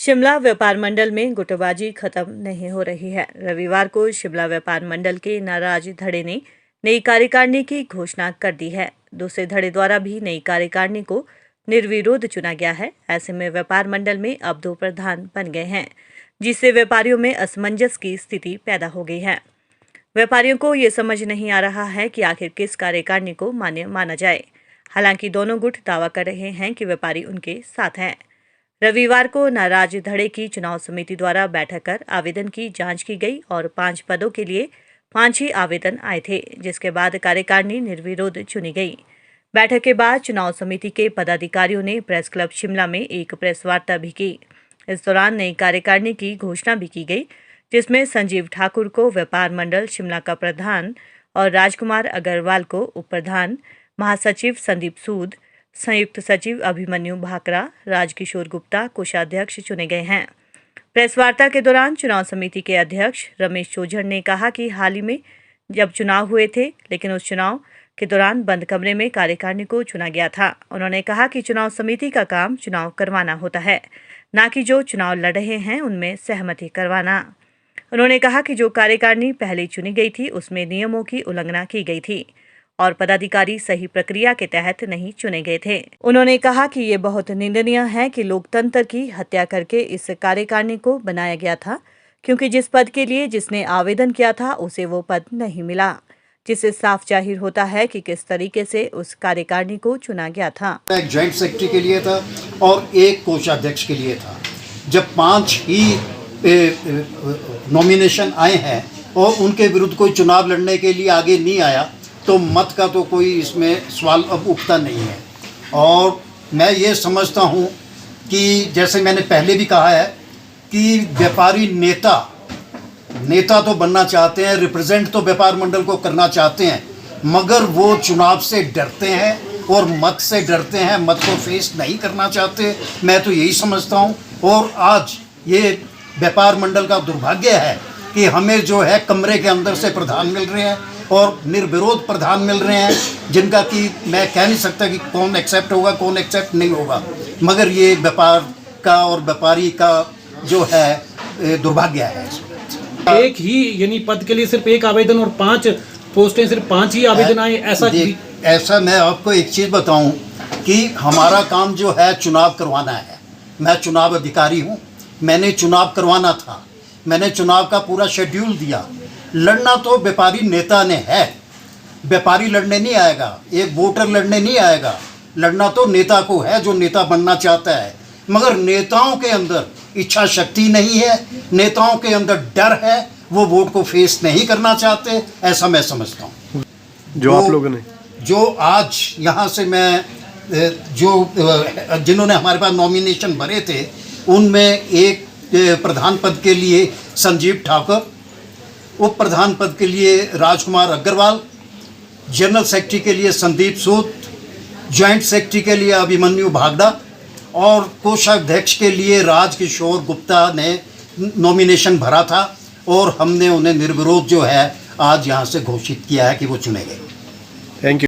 शिमला व्यापार मंडल में गुटबाजी खत्म नहीं हो रही है। रविवार को शिमला व्यापार मंडल के नाराज धड़े ने नई कार्यकारिणी की घोषणा कर दी है। दूसरे धड़े द्वारा भी नई कार्यकारिणी को निर्विरोध चुना गया है। ऐसे में व्यापार मंडल में अब 2 प्रधान बन गए हैं, जिससे व्यापारियों में असमंजस की स्थिति पैदा हो गई है। व्यापारियों को ये समझ नहीं आ रहा है कि आखिर किस कार्यकारिणी को मान्य माना जाए। हालांकि दोनों गुट दावा कर रहे हैं कि व्यापारी उनके साथ हैं। रविवार को नाराज धड़े की चुनाव समिति द्वारा बैठक कर आवेदन की जांच की गई और 5 पदों के लिए 5 ही आवेदन आए थे, जिसके बाद कार्यकारिणी निर्विरोध चुनी गई। बैठक के बाद चुनाव समिति के पदाधिकारियों ने प्रेस क्लब शिमला में एक प्रेस वार्ता भी की। इस दौरान नई कार्यकारिणी की घोषणा भी की गई, जिसमें संजीव ठाकुर को व्यापार मंडल शिमला का प्रधान और राजकुमार अग्रवाल को उप प्रधान, महासचिव संदीप सूद, संयुक्त सचिव अभिमन्यु भाकरा, राजकिशोर गुप्ता कोषाध्यक्ष चुने गए हैं। प्रेस वार्ता के दौरान चुनाव समिति के अध्यक्ष रमेश चोझड़ ने कहा कि हाल ही में जब चुनाव हुए थे, लेकिन उस चुनाव के दौरान बंद कमरे में कार्यकारिणी को चुना गया था। उन्होंने कहा कि चुनाव समिति का काम चुनाव करवाना होता है, न कि जो चुनाव लड़ रहे हैं उनमें सहमति करवाना। उन्होंने कहा कि जो कार्यकारिणी पहले चुनी गई थी उसमें नियमों की उल्लंघना की गई थी और पदाधिकारी सही प्रक्रिया के तहत नहीं चुने गए थे। उन्होंने कहा कि ये बहुत निंदनीय है कि लोकतंत्र की हत्या करके इस कार्यकारिणी को बनाया गया था, क्योंकि जिस पद के लिए जिसने आवेदन किया था उसे वो पद नहीं मिला, जिससे साफ जाहिर होता है कि किस तरीके से उस कार्यकारिणी को चुना गया था। एक ज्वाइंट सेक्रेटरी के लिए था और एक कोषाध्यक्ष के लिए था। जब 5 ही नॉमिनेशन आए हैं और उनके विरुद्ध कोई चुनाव लड़ने के लिए आगे नहीं आया, तो मत का तो कोई इसमें सवाल अब उठता नहीं है। और मैं ये समझता हूँ कि जैसे मैंने पहले भी कहा है कि व्यापारी नेता तो बनना चाहते हैं, रिप्रेजेंट तो व्यापार मंडल को करना चाहते हैं, मगर वो चुनाव से डरते हैं और मत से डरते हैं, मत को फेस नहीं करना चाहते। मैं तो यही समझता हूँ। और आज ये व्यापार मंडल का दुर्भाग्य है कि हमें जो है कमरे के अंदर से प्रधान मिल रहे हैं और निर्विरोध प्रधान मिल रहे हैं, जिनका कि मैं कह नहीं सकता कि कौन एक्सेप्ट होगा कौन एक्सेप्ट नहीं होगा, मगर ये व्यापार का और व्यापारी का जो है दुर्भाग्य है। एक ही यानी पद के लिए सिर्फ एक आवेदन और 5 पोस्टें, सिर्फ 5 ही आवेदन आए, ऐसा मैं आपको एक चीज़ बताऊं कि हमारा काम जो है चुनाव करवाना है। मैं चुनाव अधिकारी हूं, मैंने चुनाव करवाना था, मैंने चुनाव का पूरा शेड्यूल दिया। लड़ना तो व्यापारी नेता ने है, व्यापारी लड़ने नहीं आएगा, एक वोटर लड़ने नहीं आएगा। लड़ना तो नेता को है जो नेता बनना चाहता है, मगर नेताओं के अंदर इच्छा शक्ति नहीं है, नेताओं के अंदर डर है, वो वोट को फेस नहीं करना चाहते, ऐसा मैं समझता हूँ। आप लोगों ने जो आज यहाँ से मैं जिन्होंने हमारे पास नॉमिनेशन भरे थे, उनमें एक प्रधान पद के लिए संजीव ठाकुर, उप प्रधान पद के लिए राजकुमार अग्रवाल, जनरल सेक्रेटरी के लिए संदीप सूद, ज्वाइंट सेक्रेटरी के लिए अभिमन्यु भाकरा और कोषाध्यक्ष के लिए राजकिशोर गुप्ता ने नॉमिनेशन भरा था और हमने उन्हें निर्विरोध जो है आज यहाँ से घोषित किया है कि वो चुने गए। Thank you.